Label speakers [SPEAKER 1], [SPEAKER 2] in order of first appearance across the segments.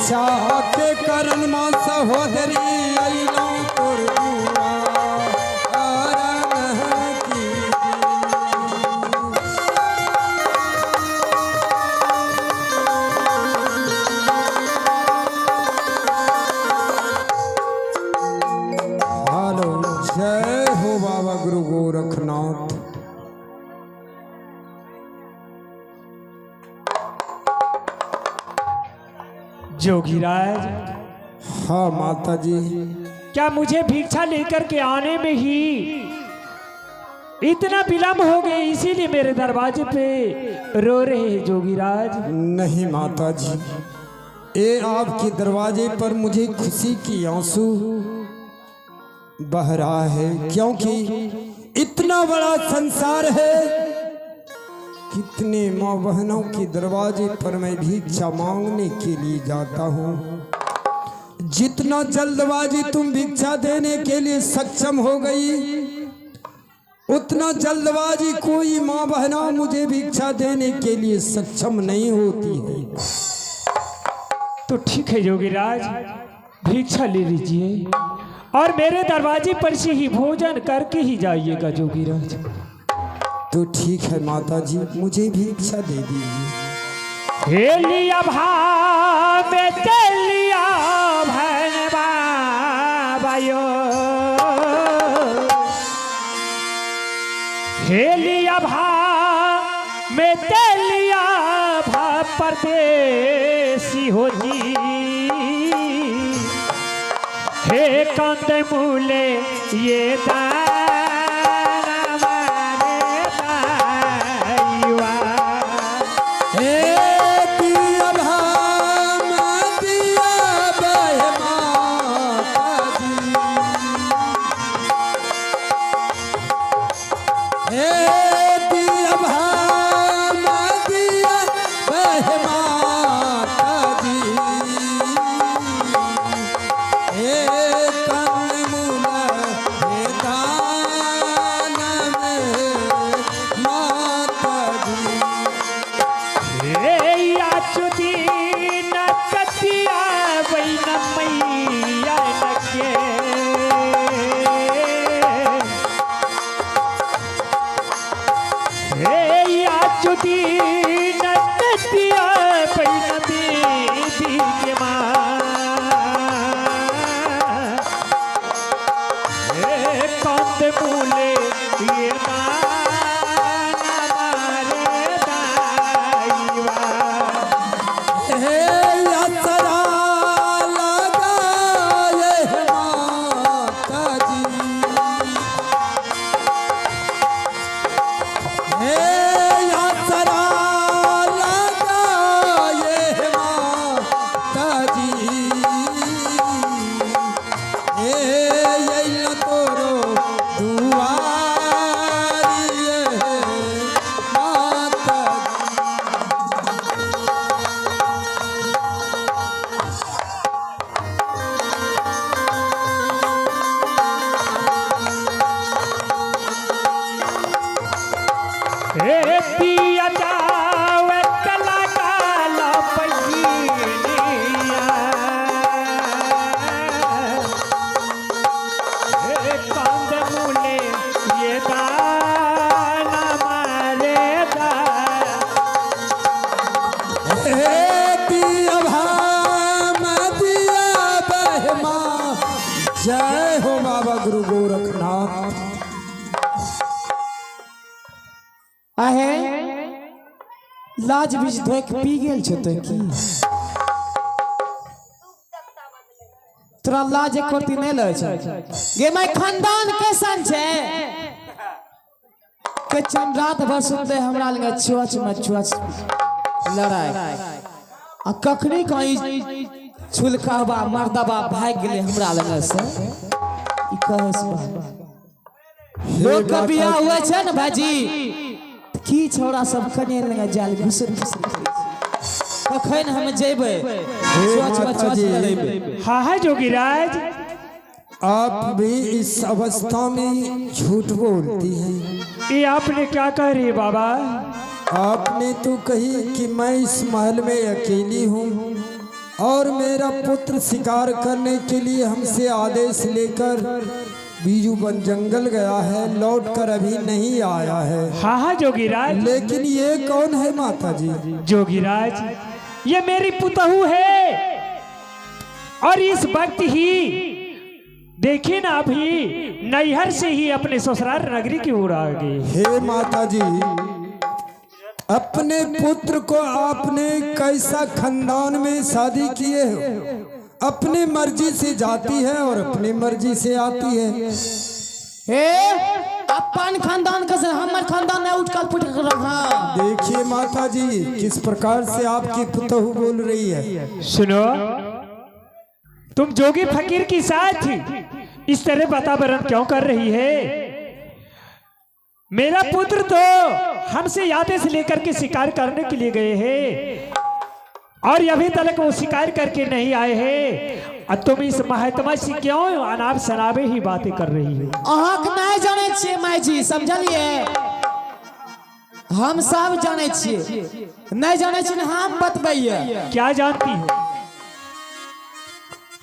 [SPEAKER 1] भिक्षा के करण मां सहोदरी अइलो तोर
[SPEAKER 2] जोगीराज।
[SPEAKER 1] हाँ माता जी।
[SPEAKER 2] क्या मुझे भिक्षा लेकर के आने में ही इतना विलम्ब हो गए, इसीलिए मेरे दरवाजे पे रो रहे हैं जोगीराज?
[SPEAKER 1] नहीं माता जी, ये आपके दरवाजे पर मुझे खुशी की आंसू बह रहा है, क्योंकि इतना बड़ा संसार है, कितने माँ बहनों के दरवाजे पर मैं भिक्षा मांगने के लिए जाता हूँ। जितना जल्दबाजी तुम भिक्षा देने के लिए सक्षम हो गई, उतना जल्दबाजी कोई माँ बहना मुझे भिक्षा देने के लिए सक्षम नहीं होती है।
[SPEAKER 2] तो ठीक है जोगीराज, भिक्षा ले लीजिए और मेरे दरवाजे पर से ही भोजन करके ही जाइएगा जोगीराज।
[SPEAKER 1] तो ठीक है माता जी, मुझे भिक्षा दे दीजिए।
[SPEAKER 2] हे लिया भाव में लिया भैन बाबायो, हे लिया भाव में लिया भाव परदेसी हो जी, हे कंद मूले ये
[SPEAKER 1] जय हो बाबा गुरु गोरखनाथ।
[SPEAKER 3] आहे लाज बीच धोक पी गेल छ त की तोरा लाज एकोरती नहीं लगे छ गे मैं खानदान कैसन छे के चंद्रात भर सुनते हमरा लगे छुआछ में छुआछ लड़ाई आ कखनी कहीं छुलकाबा मर्दबा भाग गेले हमरा लगे से ई कहस बा लोग का बियाह हुआ छे न भाजी की छोरा सब कने लगे जाल घुसर कखन हम जेबे सोच बचवाच लड़ेबे।
[SPEAKER 2] हाँ है जोगीराज,
[SPEAKER 1] आप भी इस अवस्था में झूठ बोलती हैं।
[SPEAKER 2] ये आपने क्या कह रही बाबा?
[SPEAKER 1] आपने तो कही कि मैं इस महल में अकेली हूँ, और मेरा पुत्र शिकार करने के लिए हमसे आदेश लेकर बीजू वन जंगल गया है, लौट कर अभी नहीं आया है।
[SPEAKER 2] हाँ हाँ जोगीराज।
[SPEAKER 1] लेकिन ये कौन है माता जी?
[SPEAKER 2] जोगीराज, ये मेरी पुतहू है और इस वक्त ही देखिए ना, अभी नैहर से ही अपने ससुराल नगरी की ओर आ गई।
[SPEAKER 1] हे माता जी, अपने पुत्र को आपने कैसा खानदान में शादी किए हो? अपनी मर्जी से जाती है और अपनी मर्जी से आती है।
[SPEAKER 3] अपन खानदान का से हमर खानदान ने उठ कर पुट कर रहा।
[SPEAKER 1] देखिए माता जी, किस प्रकार से आपकी पुतहू बोल रही है।
[SPEAKER 2] सुनो, तुम जोगी फकीर की साथ इस तरह वातावरण क्यों कर रही है? मेरा पुत्र तो हमसे आदेश लेकर के शिकार करने के लिए गए हैं और अभी तक वो शिकार करके नहीं आए हैं, और तुम इस महात्मा से क्यों अनाप शनाबे ही बातें कर रही हो?
[SPEAKER 3] अहाँक नहीं जाने छे माई जी, समझलिए? हम सब जाने छिए, नहीं जाने छिए हम बतबैया।
[SPEAKER 2] क्या जानती हो?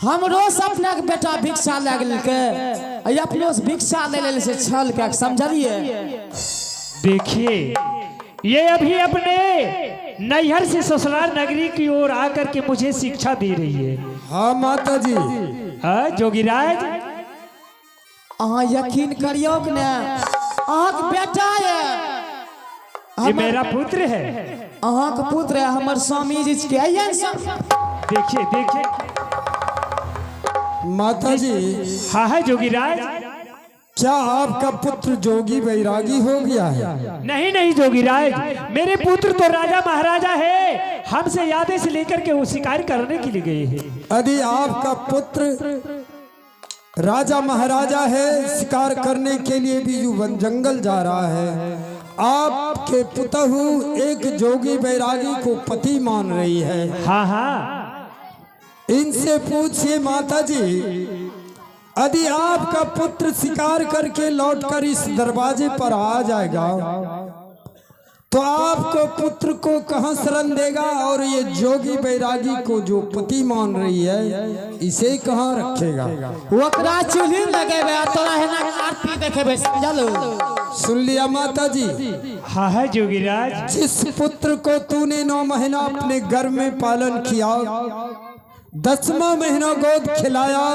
[SPEAKER 3] हम रोज अपना के बेटा भिक्षा लगल के अपने उस भिक्षा ले ले से छल के, समझलिए?
[SPEAKER 2] देखिए, ये अभी अपने नैहर से ससुराल नगरी की ओर आकर के मुझे शिक्षा दे रही है।
[SPEAKER 1] हाँ माता जी।
[SPEAKER 2] हाँ जोगीराज,
[SPEAKER 3] अहाँ यकीन करियो कि ना, अहाँक बेटा है,
[SPEAKER 2] ये मेरा पुत्र है।
[SPEAKER 3] अहाँक पुत्र है, हमर स्वामी जी के।
[SPEAKER 2] देखिए देखिए
[SPEAKER 1] माता जी।
[SPEAKER 2] हाँ है जोगीराज।
[SPEAKER 1] क्या आपका पुत्र जोगी बैरागी हो गया है?
[SPEAKER 2] नहीं नहीं जोगीराज, मेरे पुत्र तो राजा महाराजा है, हमसे आदेश लेकर के वो शिकार करने के लिए गए हैं।
[SPEAKER 1] यदि आपका पुत्र राजा महाराजा है, शिकार करने के लिए बीजू वन जंगल जा रहा है, आपके पुतहू एक जोगी बैरागी को पति मान रही है।
[SPEAKER 2] हाँ हाँ,
[SPEAKER 1] इनसे पूछिए माता जी, यदि आपका पुत्र शिकार करके लौटकर इस दरवाजे पर आ जाएगा तो आपको पुत्र को कहां शरण देगा, और ये जोगी बैरागी को जो पति मान रही है इसे कहां रखेगा?
[SPEAKER 3] ओकरा चूल्ही लगेबे, तोरा है ना आरती देखेबे, समझलो?
[SPEAKER 1] सुन लिया माता जी।
[SPEAKER 2] हाँ है जोगीराज।
[SPEAKER 1] जिस पुत्र को तूने 9 महीना अपने गर्भ में पालन किया, 10वां महीना गोद खिलाया,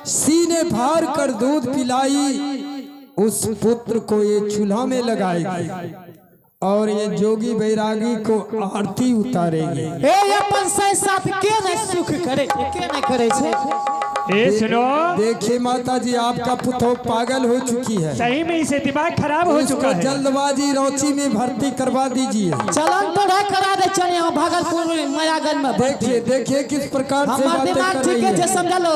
[SPEAKER 1] सीने फाड़ कर दूध पिलाई, उस पुत्र को ये चूल्हा में लगाएगी और ये जोगी बैरागी को आरती उतारेगी।
[SPEAKER 3] ए अपन से साथ के न सुख करे, के न करे छे।
[SPEAKER 2] ए सुनो,
[SPEAKER 1] देखिए माता जी, आपका पुत्र पागल हो चुकी है।
[SPEAKER 2] सही में इसे दिमाग खराब हो चुका है।
[SPEAKER 1] जल्दबाजी रांची में भर्ती करवा दीजिए।
[SPEAKER 3] चलन तो करा दे, चले हम भागलपुर में मायागंज में।
[SPEAKER 1] देखिए देखिए किस प्रकार से
[SPEAKER 3] हमार
[SPEAKER 1] बातें
[SPEAKER 3] दिमाग
[SPEAKER 1] कर
[SPEAKER 3] ठीक
[SPEAKER 1] रही
[SPEAKER 3] है,
[SPEAKER 1] है।
[SPEAKER 3] समझलो?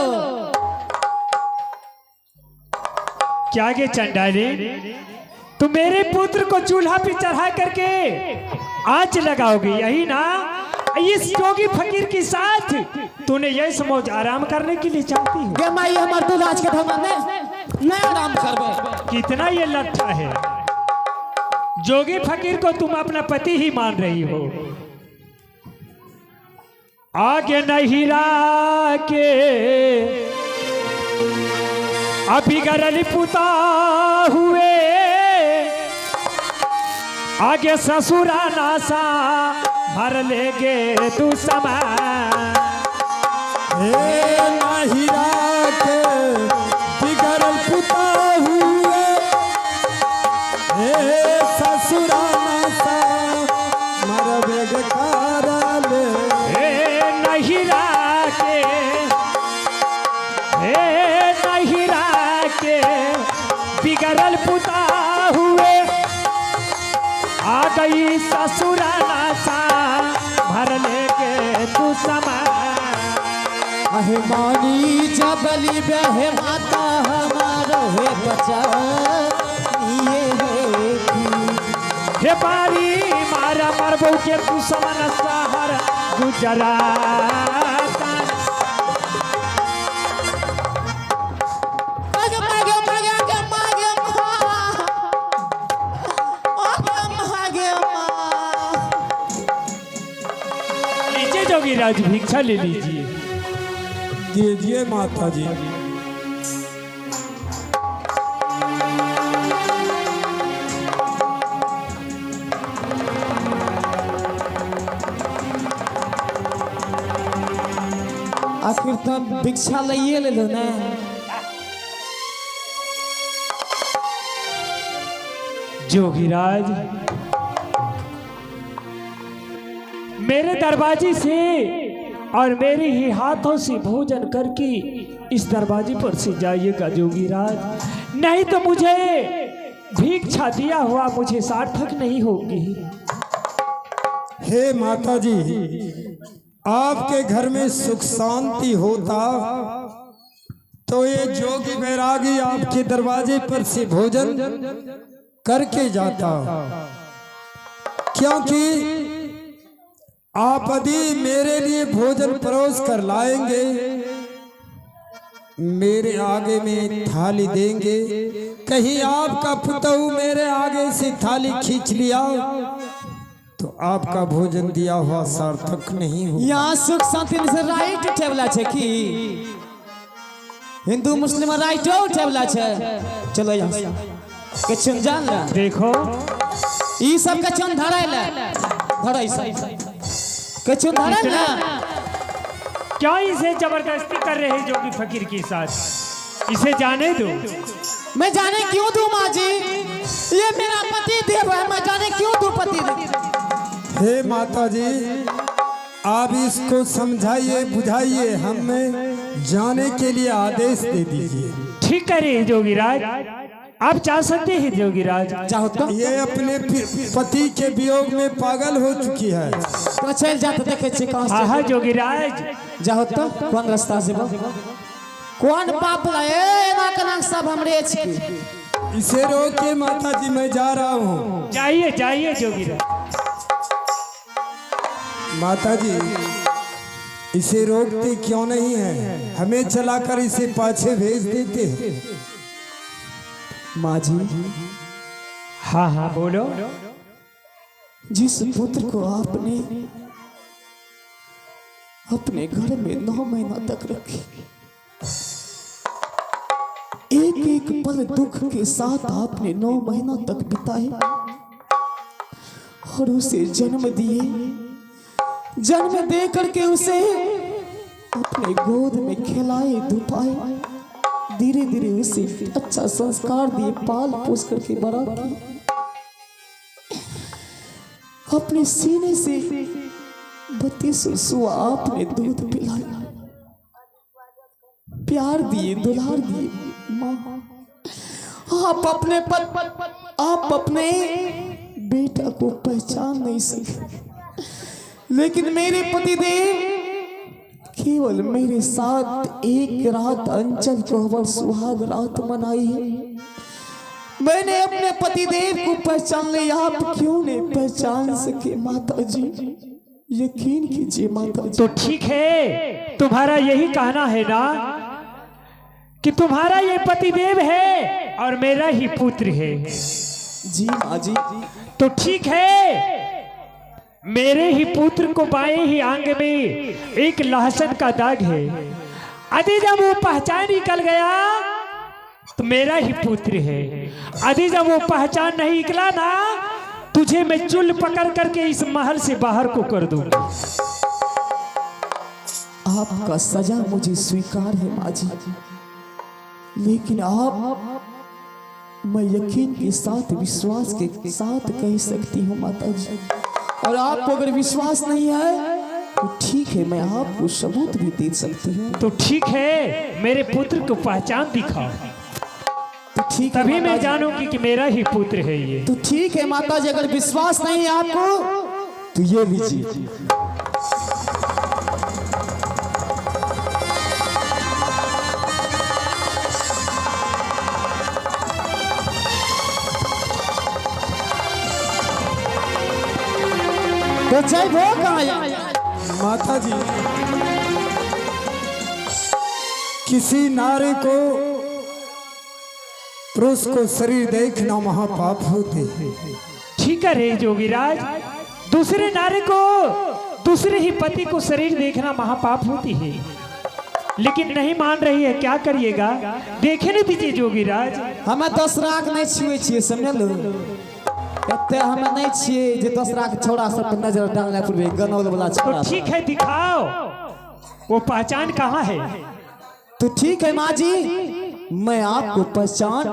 [SPEAKER 2] क्या के चंडाली, तुम मेरे पुत्र को चूल्हा पे चढ़ा करके आंच लगाओगी, यही ना? इस जोगी फकीर के साथ तूने यह समझ आराम करने के लिए चाहती है?
[SPEAKER 3] गे माई, हमर दूध आज के धमा नहीं आराम करबे।
[SPEAKER 2] कितना ये लट्ठा है। जोगी फकीर को तुम अपना पति ही मान रही हो। आगे नहीरा के अभी गरली पुता हुए, आगे ससुरा नासा भर लेगे तू समा।
[SPEAKER 1] नाहिरा के बिगड़ल पुता हुए, ससुराना सा मर बेगकारा ले।
[SPEAKER 2] नहीरा के बिगड़ल पुता हुए, आ गई ससुराना सा भर लेके तू समा।
[SPEAKER 3] अहमानी जबली बहे माता हमारो है बचा, ये है
[SPEAKER 2] हे बारी मारा मरबो के तू समन सहर गुजरात। जोगीराज भिक्षा ले लीजिए।
[SPEAKER 1] दीजिए माता जी।
[SPEAKER 3] आखिर तो भिक्षा लइए ले लो ना।
[SPEAKER 2] जोगीराज, मेरे दरवाजे से और मेरे ही हाथों से भोजन करके इस दरवाजे पर से जाइएगा जोगीराज, नहीं तो मुझे भिक्षा दिया हुआ मुझे सार्थक नहीं होगी।
[SPEAKER 1] हे माता जी, आपके घर में सुख शांति होता तो ये जोगी बैरागी आपके दरवाजे पर से भोजन करके जाता, क्योंकि आप यदि मेरे लिए भोजन परोस कर लाएंगे, मेरे आगे में थाली देंगे, कहीं आपका पुतहु मेरे आगे से थाली खींच लिया तो आपका भोजन दिया हुआ सार्थक नहीं हो।
[SPEAKER 3] यहाँ सुख शांति से राइट टेबला छे कि हिंदू मुस्लिम राइट टेबला छे। चलो यहाँ के चुन जान ला,
[SPEAKER 2] देखो
[SPEAKER 3] ई सब के चुन धराई ला, धराई सब के चुन धराई ला।
[SPEAKER 2] क्या इसे जबरदस्ती कर रहे हैं जोगी फकीर के साथ? इसे जाने दो।
[SPEAKER 3] मैं जाने क्यों दूं माँ जी, ये मेरा पति देव है, मैं जाने क्यों दूं पति देव।
[SPEAKER 1] हे माता जी, आप इसको समझाइए बुझाइए, हमें जाने के लिए आदेश दे दीजिए।
[SPEAKER 2] ठीक करे जोगीराज, आप जा सकते हैं जोगीराज।
[SPEAKER 3] चाहो तो
[SPEAKER 1] ये अपने पति के वियोग में पागल हो चुकी है।
[SPEAKER 3] तो चल जाते देखे छे कहां से।
[SPEAKER 2] हाँ जोगीराज,
[SPEAKER 3] जाहो तो कौन रास्ता से बा, कौन पाप लाए ना कना सब हमरे छे।
[SPEAKER 1] इसे रोके माता जी, मैं जा रहा हूँ।
[SPEAKER 2] जाइए जाइए जोगीराज।
[SPEAKER 1] माता जी, इसे रोकते क्यों नहीं है? हमें चलाकर इसे पाछे भेज देते।
[SPEAKER 3] माँ जी,
[SPEAKER 2] हाँ हाँ बोलो।
[SPEAKER 3] जिस पुत्र को आपने अपने घर में 9 महीना तक रखे, एक एक पल दुख के साथ आपने 9 महीना तक बिताए और उसे जन्म दिए, जन्म दे करके उसे अपने गोद में खिलाए धुपाए, धीरे धीरे उसे अच्छा संस्कार दिए, पाल पोस करके बड़ा किया, अपने सीने से 32 सुआ आपने दूध पिलाया, प्यार दिए, दुलार दिए। माँ, आप अपने बेटा को पहचान नहीं सके, लेकिन मेरे पतिदेव केवल मेरे साथ एक रात अंचल कोहबर सुहाग रात मनाई है। मैंने अपने पतिदेव को पहचान लिया, आप क्यों नहीं पहचान सके माता जी? यकीन कीजिए माता जी।
[SPEAKER 2] तो ठीक है, तुम्हारा यही कहना है ना कि तुम्हारा ये पतिदेव है और मेरा ही पुत्र है?
[SPEAKER 3] जी माँ जी।
[SPEAKER 2] तो ठीक है, मेरे ही पुत्र को बाएं ही आंग में एक लहसुन का दाग है, यदि जब वो पहचान निकल गया तो मेरा ही पुत्र है। यदि जब वो पहचान नहीं निकला ना, तुझे मैं चुल पकड़ करके इस महल से बाहर को कर दूंगा।
[SPEAKER 3] आपका सजा मुझे स्वीकार है माँ जी, लेकिन आप, मैं यकीन के साथ विश्वास के साथ कह सकती हूँ माता जी, और आपको अगर विश्वास नहीं है तो ठीक है, मैं आपको सबूत भी दे सकती हूँ।
[SPEAKER 2] तो ठीक है, मेरे पुत्र को पहचान दिखाओ,
[SPEAKER 3] तो ठीक है,
[SPEAKER 2] तभी मैं जानूंगी कि मेरा ही पुत्र है ये।
[SPEAKER 3] तो ठीक है माता जी, अगर विश्वास नहीं है आपको तो ये लीजिए। तो जय भोग
[SPEAKER 1] माता जी, किसी नारी को, पुरुष को शरीर देखना महापाप होते।
[SPEAKER 2] ठीक है रे जोगीराज, दूसरे नारी को दूसरे ही पति को शरीर देखना महापाप होती है, लेकिन नहीं मान रही है, क्या करिएगा। देखे नहीं दीजिए जोगीराज,
[SPEAKER 3] हमें 10 लाख नहीं छुए छिए, समझलो। एते हमें नहीं छिए जे 10 लाख छोड़ा सब पे नजर डालने पूर्वे गनौल वाला
[SPEAKER 2] तो
[SPEAKER 3] छोड़ा।
[SPEAKER 2] ठीक है दिखाओ, वो पहचान कहाँ है।
[SPEAKER 3] तो ठीक है माँ जी, मैं आपको पहचान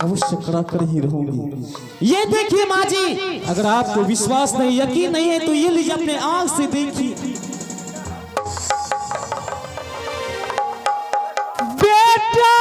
[SPEAKER 3] अवश्य करा कर ही रहूंगी। ये देखिए माँ जी, अगर आपको विश्वास नहीं, यकीन नहीं है तो ये लीजिए अपने आंख से देखिए।
[SPEAKER 2] बेटा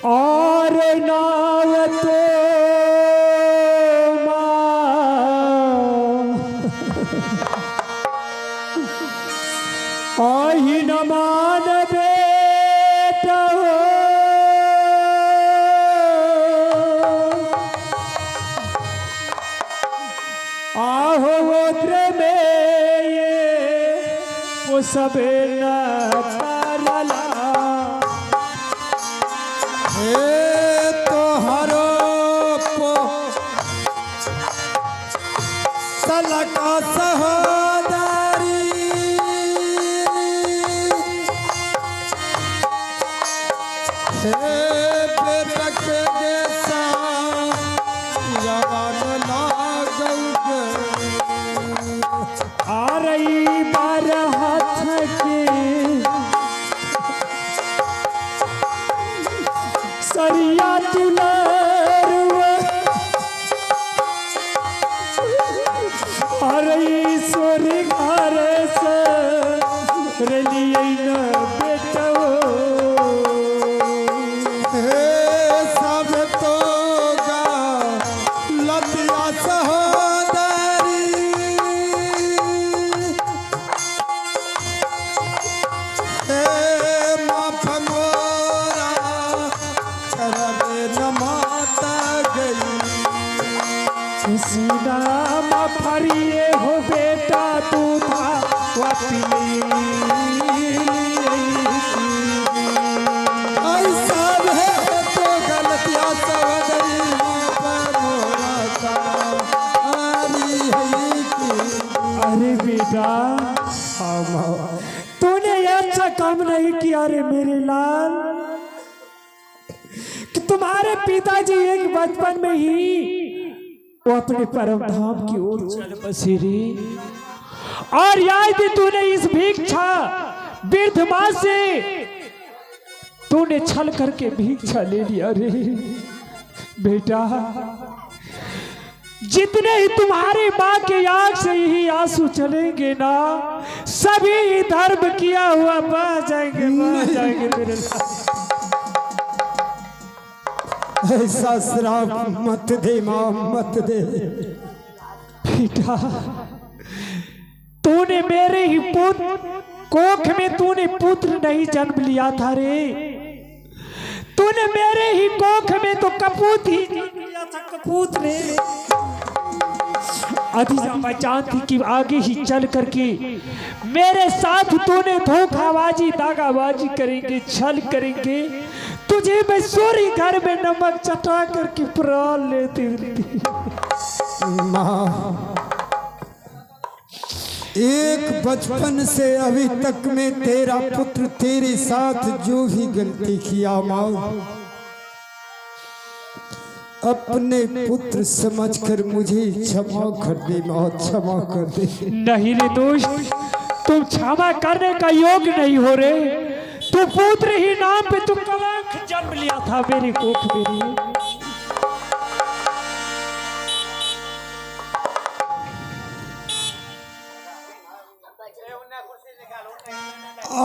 [SPEAKER 2] और नाव तो आही न मान बेटा हो, आहो गोत्र में ये वो सब न तारला।
[SPEAKER 1] तोहरो सलका सहोदरी बेटा के जैसा जवान लागोगे।
[SPEAKER 2] आ रही बार हाथ के सरिया दुलारुआ, आ रही सोर घर से रलिए न बेटा हो।
[SPEAKER 1] सब तो लतिया सहोदरी माफ मोरा करबे न माता गई।
[SPEAKER 2] सीना मा फरिए हो बेटा तू था वापी
[SPEAKER 1] ऐसा है तो गलतिया सहोदरी माफ मोरा का आरी है की।
[SPEAKER 2] अरे बेटा तूने अच्छा काम नहीं किया रे मेरे लाल, कि तुम्हारे पिताजी एक बचपन में ही वो अपने परम धाम की ओर चल बसे रे। और याद तूने इस भिक्षा वृद्ध मां से तूने छल करके भिक्षा ले लिया रे बेटा। जितने ही तुम्हारी माँ के आंख से यही आंसू चलेंगे ना, सभी धर्म किया हुआ बह जाएंगे मेरे लाल।
[SPEAKER 1] ऐसा श्राप मत दे मां, मत दे।
[SPEAKER 2] बेटा तूने मेरे ही पुत्र कोख में तूने पुत्र नहीं जन्म लिया था रे, तूने मेरे ही कोख में तो कपूत ही जन्म लिया था, कपूत रे। अधीजा मैं जानती कि आगे ही चल करके मेरे साथ तूने धोखाबाजी दागाबाजी करेंगे, छल करेंगे, तुझे मैं सूरी घर में नमक चटा करके प्राण लेती थी।
[SPEAKER 1] माँ एक बचपन से अभी तक में तेरा पुत्र तेरे साथ जो भी गलती किया माँ, अपने पुत्र समझकर मुझे क्षमा कर दे माँ, क्षमा कर दे।
[SPEAKER 2] नहीं रे दोस्त, तुम क्षमा करने का योग्य नहीं हो रे। तू पुत्र ही नाम पे तू कलंक जन्म लिया था मेरी कोख मेरी।
[SPEAKER 1] आ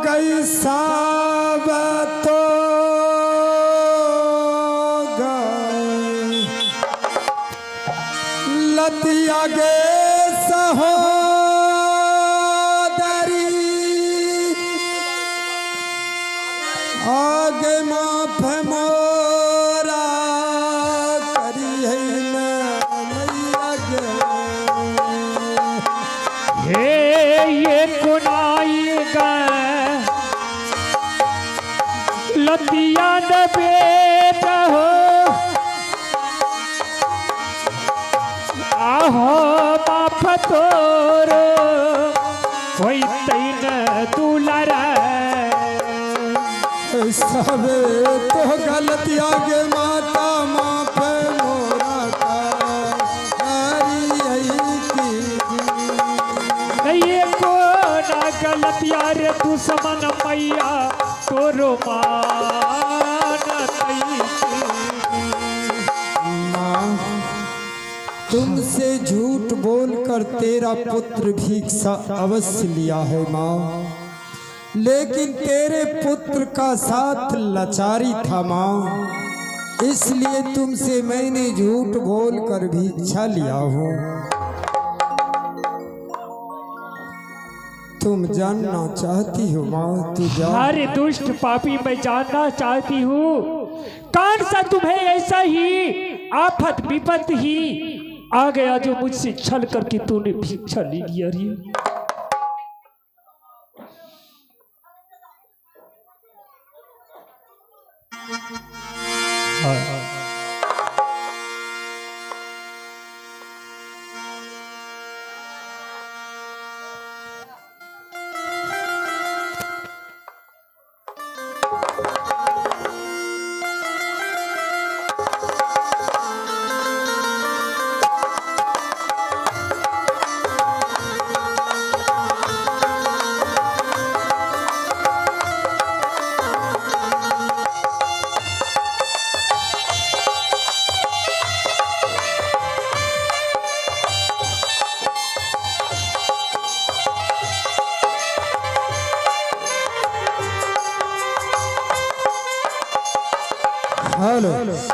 [SPEAKER 1] गई साबतो लतिया गे सहो
[SPEAKER 2] माफ तोरो कोई तैन दुलारा
[SPEAKER 1] सब तो गलती आगे माता माफ मोरा
[SPEAKER 2] नहीं को ना गलतिया रे दुश्मन मैया तोरो
[SPEAKER 1] तुमसे झूठ बोलकर तेरा पुत्र भिक्षा अवश्य लिया है माँ, लेकिन तेरे पुत्र का साथ लाचारी था माँ, इसलिए तुमसे मैंने झूठ बोलकर भिक्षा लिया हूँ। तुम जानना चाहती हो माँ? तू जान।
[SPEAKER 2] अरे दुष्ट पापी, मैं जानना चाहती हूँ कौन सा तुम्हें ऐसा ही आफत विपत ही आ गया जो मुझसे छल करके तूने भिक्षा ले लिया रे।
[SPEAKER 1] हेलो।